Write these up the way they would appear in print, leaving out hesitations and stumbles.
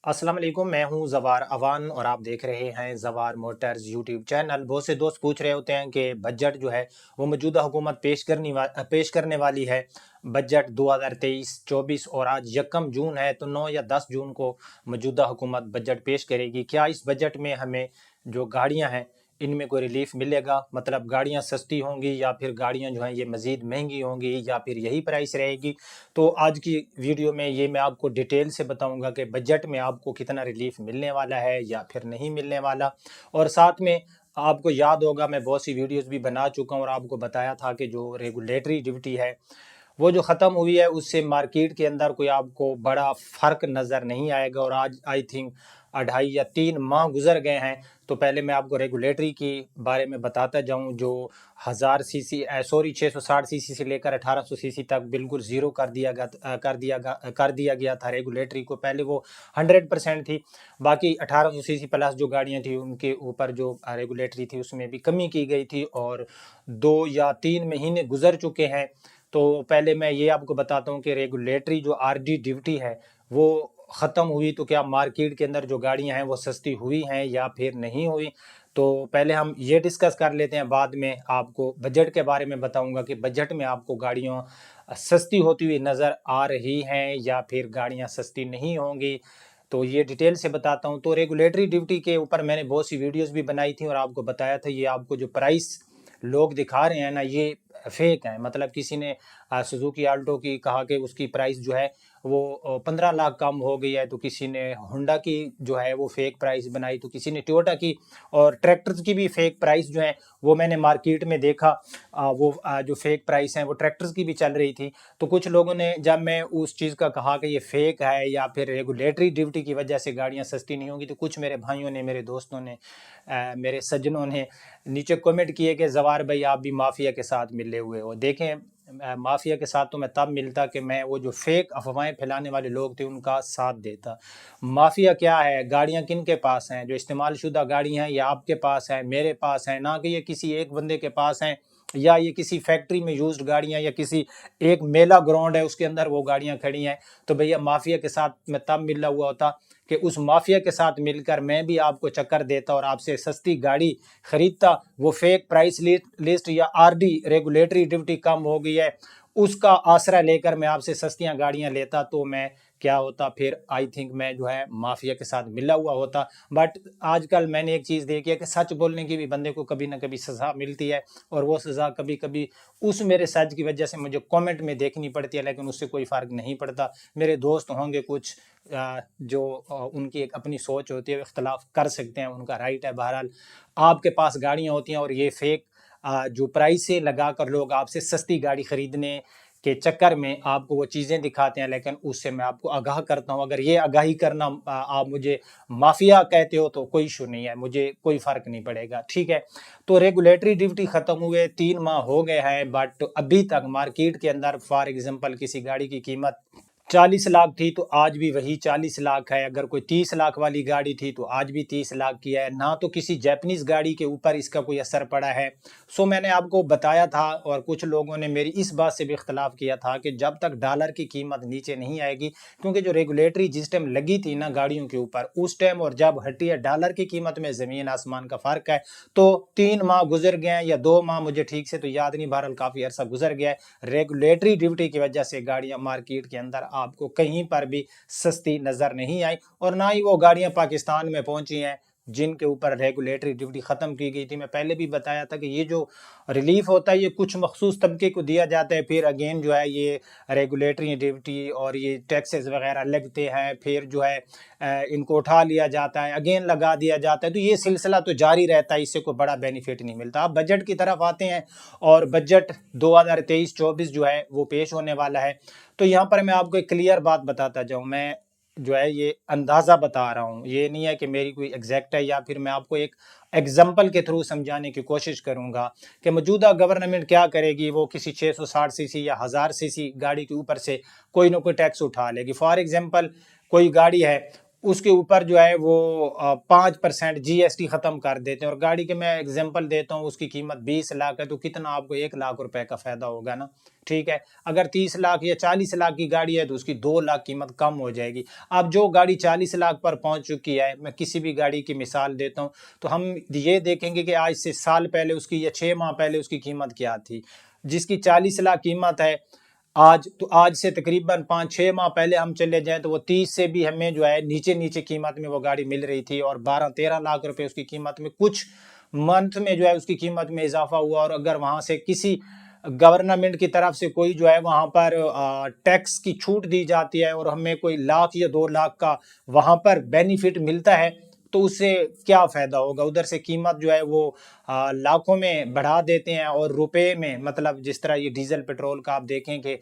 अस्सलाम वालेकुम, मैं हूं जवार अवान और आप देख रहे हैं जवार मोटर्स यूट्यूब चैनल। बहुत से दोस्त पूछ रहे होते हैं कि बजट जो है वो मौजूदा हुकूमत पेश करने वाली है। बजट 2023-24 और आज यकम जून है, तो 9 या 10 जून को मौजूदा हुकूमत बजट पेश करेगी। क्या इस बजट में हमें जो गाड़ियां हैं इनमें कोई रिलीफ मिलेगा, मतलब गाड़ियां सस्ती होंगी या फिर गाड़ियां जो हैं ये मज़ीद महंगी होंगी या फिर यही प्राइस रहेगी। तो आज की वीडियो में ये मैं आपको डिटेल से बताऊंगा कि बजट में आपको कितना रिलीफ मिलने वाला है या फिर नहीं मिलने वाला। और साथ में आपको याद होगा मैं बहुत सी वीडियोस भी बना चुका हूं और आपको बताया था कि जो रेगुलेटरी ड्यूटी है वो जो ख़त्म हुई है उससे मार्केट के अंदर कोई आपको बड़ा फ़र्क नज़र नहीं आएगा। और आज आई थिंक 2.5 या 3 माह गुजर गए हैं। तो पहले मैं आपको रेगुलेटरी की बारे में बताता जाऊं। जो 660 सीसी से लेकर 1800 सीसी तक बिल्कुल ज़ीरो कर दिया गया था रेगुलेटरी को। पहले वो 100% थी, बाकी 1800 सीसी प्लस जो गाड़ियां थी उनके ऊपर जो रेगुलेटरी थी उसमें भी कमी की गई थी। और 2 या 3 महीने गुजर चुके हैं। तो पहले मैं ये आपको बताता हूँ कि रेगुलेटरी जो आरडी ड्यूटी है वो ख़त्म हुई तो क्या मार्केट के अंदर जो गाड़ियां हैं वो सस्ती हुई हैं या फिर नहीं हुई। तो पहले हम ये डिस्कस कर लेते हैं, बाद में आपको बजट के बारे में बताऊंगा कि बजट में आपको गाड़ियाँ सस्ती होती हुई नज़र आ रही हैं या फिर गाड़ियाँ सस्ती नहीं होंगी। तो ये डिटेल से बताता हूँ। तो रेगुलेटरी ड्यूटी के ऊपर मैंने बहुत सी वीडियोस भी बनाई थी और आपको बताया था ये आपको जो प्राइस लोग दिखा रहे हैं ना ये फेक है। मतलब किसी ने सुजुकी आल्टो की कहा कि उसकी प्राइस जो है वो 15 लाख कम हो गई है, तो किसी ने होंडा की जो है वो फेक प्राइस बनाई, तो किसी ने टोयोटा की और ट्रैक्टर्स की भी फेक प्राइस जो है वो मैंने मार्केट में देखा। जो फेक प्राइस हैं वो ट्रैक्टर्स की भी चल रही थी। तो कुछ लोगों ने जब मैं उस चीज़ का कहा कि ये फेक है या फिर रेगुलेटरी ड्यूटी की वजह से गाड़ियाँ सस्ती नहीं होंगी, तो कुछ मेरे भाइयों ने, मेरे दोस्तों ने, मेरे सज्जनों ने नीचे कमेंट किए कि जवार भाई आप भी माफिया के साथ मिले हुए हो। देखें, माफिया के साथ तो मैं तब मिलता कि मैं वो जो फेक अफवाहें फैलाने वाले लोग थे उनका साथ देता। माफिया क्या है, गाड़ियां किन के पास हैं? जो इस्तेमाल शुदा गाड़ियां हैं ये आपके पास है, मेरे पास है, ना कि ये किसी एक बंदे के पास हैं या ये किसी फैक्ट्री में यूज्ड गाड़ियां या किसी एक मेला ग्राउंड है उसके अंदर वो गाड़ियां खड़ी हैं। तो भैया माफिया के साथ मैं तब मिला हुआ होता कि उस माफिया के साथ मिलकर मैं भी आपको चक्कर देता और आपसे सस्ती गाड़ी खरीदता। वो फेक प्राइस लिस्ट या आरडी रेगुलेटरी ड्यूटी कम हो गई है उसका आसरा लेकर मैं आपसे सस्तियां गाड़ियां लेता, तो मैं क्या होता फिर, आई थिंक मैं जो है माफिया के साथ मिला हुआ होता। बट आजकल मैंने एक चीज़ देखी है कि सच बोलने की भी बंदे को कभी ना कभी सज़ा मिलती है और वो सज़ा कभी कभी उस मेरे सच की वजह से मुझे कमेंट में देखनी पड़ती है, लेकिन उससे कोई फ़र्क नहीं पड़ता। मेरे दोस्त होंगे कुछ जो उनकी एक अपनी सोच होती है, इख्तलाफ कर सकते हैं, उनका राइट है। बहरहाल आपके पास गाड़ियाँ होती हैं और ये फेक जो प्राइस से लगा कर लोग आपसे सस्ती गाड़ी खरीदने के चक्कर में आपको वो चीज़ें दिखाते हैं, लेकिन उससे मैं आपको आगाह करता हूँ। अगर ये आगाही करना आप मुझे माफिया कहते हो तो कोई इशू नहीं है, मुझे कोई फ़र्क नहीं पड़ेगा, ठीक है। तो रेगुलेटरी ड्यूटी ख़त्म हुए 3 माह हो गए हैं, बट अभी तक मार्केट के अंदर फॉर एग्जांपल किसी गाड़ी की कीमत 40 लाख थी तो आज भी वही 40 लाख है। अगर कोई 30 लाख वाली गाड़ी थी तो आज भी 30 लाख की है। ना तो किसी जापानीज गाड़ी के ऊपर इसका कोई असर पड़ा है। सो मैंने आपको बताया था और कुछ लोगों ने मेरी इस बात से भी इख्तलाफ किया था कि जब तक डॉलर की कीमत नीचे नहीं आएगी, क्योंकि जो रेगुलेटरी जिस टाइम लगी थी ना गाड़ियों के ऊपर उस टाइम और जब हटी है डॉलर की कीमत में ज़मीन आसमान का फ़र्क है। तो 3 माह गुजर गए हैं या 2 माह, मुझे ठीक से तो याद नहीं, बहरहाल काफ़ी अरसा गुजर गया है। रेगुलेटरी ड्यूटी की वजह से गाड़ियां मार्केट के अंदर आपको कहीं पर भी सस्ती नज़र नहीं आई और ना ही वो गाड़ियां पाकिस्तान में पहुंची हैं जिनके ऊपर रेगुलेटरी ड्यूटी ख़त्म की गई थी। मैं पहले भी बताया था कि ये जो रिलीफ होता है ये कुछ मखसूस तबके को दिया जाता है, फिर अगेन जो है ये रेगुलेटरी ड्यूटी और ये टैक्सेस वगैरह लगते हैं, फिर जो है इनको उठा लिया जाता है, अगेन लगा दिया जाता है। तो ये सिलसिला तो जारी रहता है, इससे कोई बड़ा बेनिफिट नहीं मिलता। अब बजट की तरफ आते हैं और बजट 2023-24 जो है वो पेश होने वाला है। तो यहाँ पर मैं आपको एक क्लियर बात बताता जाऊँ, मैं जो है ये अंदाज़ा बता रहा हूँ, ये नहीं है कि मेरी कोई एग्जैक्ट है, या फिर मैं आपको एक एग्जाम्पल के थ्रू समझाने की कोशिश करूँगा कि मौजूदा गवर्नमेंट क्या करेगी। वो किसी 660 सीसी या 1000 सीसी गाड़ी के ऊपर से कोई ना कोई टैक्स उठा लेगी। फॉर एग्जाम्पल कोई गाड़ी है اس کے اوپر جو ہے وہ 5% GST ختم کر دیتے ہیں. اور گاڑی کے میں اگزامپل دیتا ہوں, اس کی قیمت 20 لاکھ ہے تو کتنا آپ کو 1 لاکھ روپے کا فائدہ ہوگا نا, ٹھیک ہے. اگر 30 لاکھ یا 40 لاکھ کی گاڑی ہے تو اس کی 2 لاکھ قیمت کم ہو جائے گی. اب جو گاڑی 40 لاکھ پر پہنچ چکی ہے, میں کسی بھی گاڑی کی مثال دیتا ہوں, تو ہم یہ دیکھیں گے کہ آج سے سال پہلے اس کی یا 6 ماہ پہلے اس کی قیمت کیا تھی. جس کی 40 لاکھ قیمت ہے آج, تو آج سے تقریباً 5-6 ماہ پہلے ہم چلے جائیں تو وہ 30 سے بھی ہمیں جو ہے نیچے قیمت میں وہ گاڑی مل رہی تھی, اور 12-13 لاکھ روپے اس کی قیمت میں کچھ منتھ میں جو ہے اس کی قیمت میں اضافہ ہوا. اور اگر وہاں سے کسی گورنمنٹ کی طرف سے کوئی جو ہے وہاں پر ٹیکس کی چھوٹ دی جاتی ہے اور ہمیں کوئی 1 لاکھ یا 2 لاکھ کا وہاں پر بینیفٹ ملتا ہے, تو اس سے کیا فائدہ ہوگا. ادھر سے قیمت جو ہے وہ لاکھوں میں بڑھا دیتے ہیں, اور روپے میں, مطلب جس طرح یہ ڈیزل پیٹرول کا آپ دیکھیں کہ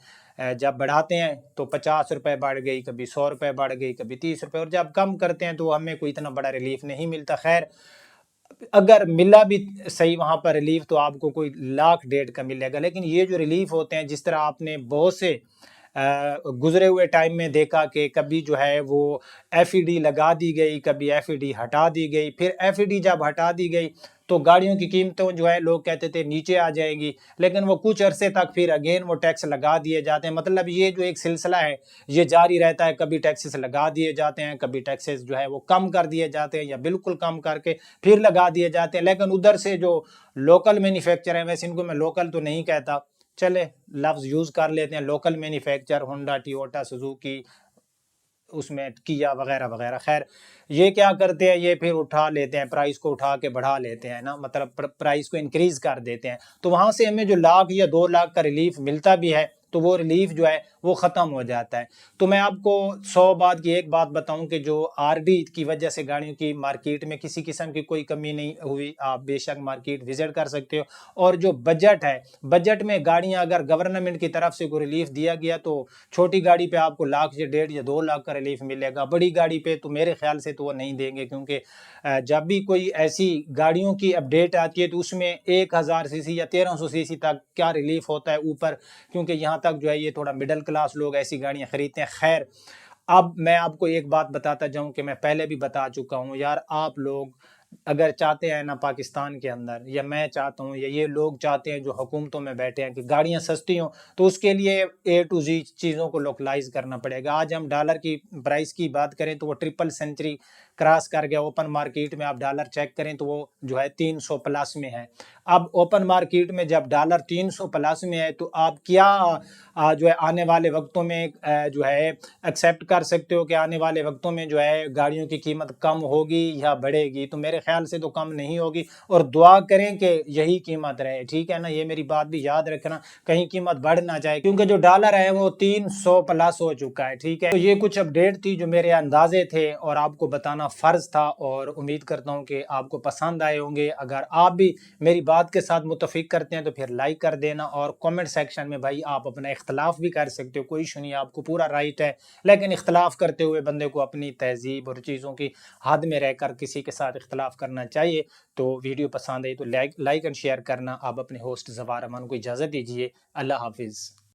جب بڑھاتے ہیں تو 50 روپے بڑھ گئی, کبھی 100 روپے بڑھ گئی, کبھی 30 روپے, اور جب کم کرتے ہیں تو ہمیں کوئی اتنا بڑا ریلیف نہیں ملتا. خیر اگر ملا بھی صحیح وہاں پر ریلیف تو آپ کو کوئی 1 لاکھ 1.5 کا ملے گا. لیکن یہ جو ریلیف ہوتے ہیں, جس طرح آپ نے بہت سے گزرے ہوئے ٹائم میں دیکھا کہ کبھی جو ہے وہ FED لگا دی گئی, کبھی FED ہٹا دی گئی, پھر FED جب ہٹا دی گئی تو گاڑیوں کی قیمتوں جو ہے لوگ کہتے تھے نیچے آ جائیں گی, لیکن وہ کچھ عرصے تک پھر اگین وہ ٹیکس لگا دیے جاتے ہیں. مطلب یہ جو ایک سلسلہ ہے یہ جاری رہتا ہے, کبھی ٹیکسز لگا دیے جاتے ہیں, کبھی ٹیکسز جو ہے وہ کم کر دیے جاتے ہیں یا بالکل کم کر کے پھر لگا دیے جاتے ہیں. لیکن ادھر سے جو لوکل مینوفیکچر ہیں, ویسے ان کو میں لوکل تو نہیں کہتا, چلے لفظ یوز کر لیتے ہیں, local manufacture, Honda, Toyota, Suzuki, اس میں کیا وغیرہ وغیرہ. خیر یہ کیا کرتے ہیں, یہ پھر اٹھا لیتے ہیں, پرائس کو اٹھا کے بڑھا لیتے ہیں نا, مطلب پرائس کو انکریز کر دیتے ہیں. تو وہاں سے ہمیں جو 1 لاکھ یا 2 لاکھ کا ریلیف ملتا بھی ہے تو وہ ریلیف جو ہے وہ ختم ہو جاتا ہے. تو میں آپ کو 100 بات کی ایک بات بتاؤں کہ جو RD کی وجہ سے گاڑیوں کی مارکیٹ میں کسی قسم کی کوئی کمی نہیں ہوئی. آپ بے شک مارکیٹ وزٹ کر سکتے ہو. اور جو بجٹ ہے, بجٹ میں گاڑیاں اگر گورنمنٹ کی طرف سے کوئی ریلیف دیا گیا تو چھوٹی گاڑی پہ آپ کو 1 لاکھ یا 1.5 یا 2 لاکھ کا ریلیف ملے گا. بڑی گاڑی پہ تو میرے خیال سے تو وہ نہیں دیں گے, کیونکہ جب بھی کوئی ایسی گاڑیوں کی اپڈیٹ آتی ہے تو اس میں 1000 cc یا 1300 cc تک کیا ریلیف ہوتا ہے اوپر, کیونکہ یہاں تک جو ہے یہ تھوڑا مڈل کلاس لوگ ایسی گاڑیاں خریدتے ہیں. خیر اب میں آپ کو ایک بات بتاتا جاؤں کہ میں پہلے بھی بتا چکا ہوں یار, آپ لوگ اگر چاہتے ہیں نا پاکستان کے اندر, یا میں چاہتا ہوں یا یہ لوگ چاہتے ہیں جو حکومتوں میں بیٹھے ہیں کہ گاڑیاں سستی ہوں, تو اس کے لیے A to Z چیزوں کو لوکلائز کرنا پڑے گا. آج ہم ڈالر کی پرائس کی بات کریں تو وہ 300 کراس کر گیا. اوپن مارکیٹ میں آپ ڈالر چیک کریں تو وہ جو ہے 300 پلس میں ہے. اب اوپن مارکیٹ میں جب ڈالر 300 پلس میں ہے تو آپ کیا جو ہے آنے والے وقتوں میں جو ہے ایکسیپٹ کر سکتے ہو کہ آنے والے وقتوں میں جو ہے گاڑیوں کی قیمت کم ہوگی یا بڑھے گی؟ تو میرے خیال سے تو کم نہیں ہوگی, اور دعا کریں کہ یہی قیمت رہے, ٹھیک ہے نا. یہ میری بات بھی یاد رکھنا, کہیں قیمت بڑھ نہ جائے, کیونکہ جو ڈالر ہے وہ 300 پلس ہو چکا ہے, ٹھیک ہے. تو یہ کچھ اپڈیٹ تھی جو میرے اندازے تھے اور آپ کو بتانا فرض تھا, اور امید کرتا ہوں کہ آپ کو پسند آئے ہوں گے. اگر آپ بھی میری بات کے ساتھ متفق کرتے ہیں تو پھر لائک کر دینا, اور کامنٹ سیکشن میں بھائی آپ اپنا اختلاف بھی کر سکتے ہو, کوئی ایشو نہیں, آپ کو پورا رائٹ ہے. لیکن اختلاف کرتے ہوئے بندے کو اپنی تہذیب اور چیزوں کی حد میں رہ کر کسی کے ساتھ اختلاف کرنا چاہیے. تو ویڈیو پسند آئی تو لائک اینڈ شیئر کرنا. آپ اپنے ہوسٹ زوار امان کو اجازت دیجیے. اللہ حافظ.